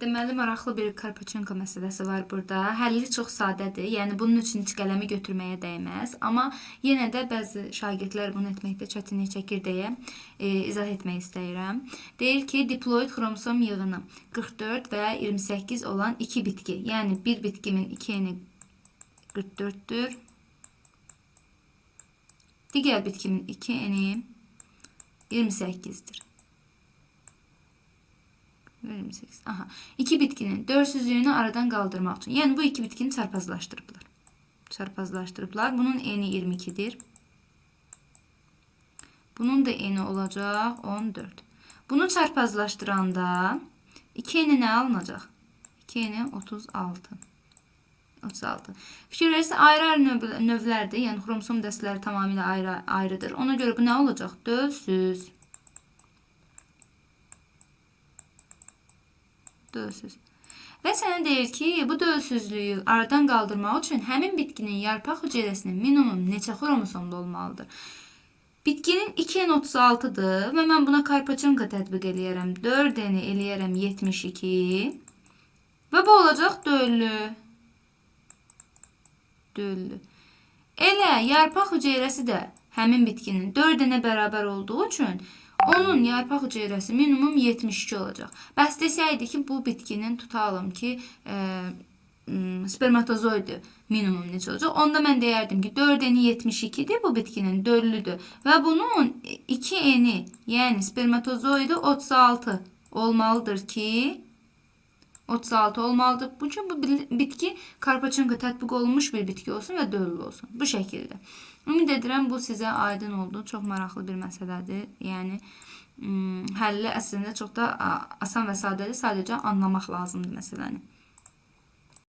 Deməli, maraqlı bir Karpachenko məsələsi var burada. Həlli çox sadədir. Yəni bunun üçün heç qələmi götürməyə dəyməz. Amma yenə də bəzi şagirdlər bunu etməkdə çətinlik çəkir deyə izah etmək istəyirəm. Deyir ki, diploid xromosom yığını 44 və 28 olan iki bitki. Yəni bir bitkinin 2 eni 44'tür. Digər bitkinin 2 eni 28'dir. 28. Aha. İki bitkinin dörsüzlüğünü aradan kaldırmak için. Yani bu iki bitkini çarpazlaştırıblar. Çarpazlaştırıblar. Bunun eni 22'dir. Bunun da eni olacak 14. Bunu çarpazlaştıranda 2 eni ne alınacak? 2 eni 36. 36. Fikir verirse ayrı növlərdir. Yani xromosom dəstələri tamamilə ayrıdır. Ona göre bu ne olacak? Dölsüz. Dölsüz. Və sənə deyir ki, bu dölsüzlüyü aradan qaldırmaq üçün həmin bitkinin yarpaq hüceyrəsinin minimum neçə xromosomda olmalıdır? Bitkinin 2n36'dır və mən buna Karpachenko tətbiq eləyərəm. 4n eləyərəm 72 və bu olacaq döllü. Döllü. Elə yarpaq hüceyrəsi də həmin bitkinin 4n bərabər olduğu üçün onun yarpaq hüceyrəsi minimum 72 olacaq. Bəs desəydi ki, bu bitkinin tutalım ki, spermatozoidu minimum neçə olacaq? Onda mən deyərdim ki, 4n 72'dir, bu bitkinin döllüdür. Və bunun 2n'i, yəni spermatozoidu 36 olmalıdır ki, 36 olmalıdır. Bu üçün bu bitki Karpachenko tətbiq olunmuş bir bitki olsun və döllü olsun. Bu şəkildə. Ümid edirəm bu sizə aydın oldu. Çox maraqlı bir məsələdir. Yəni həlli əslində çox da asan və sadədir. Sadəcə anlamaq lazımdır məsələni.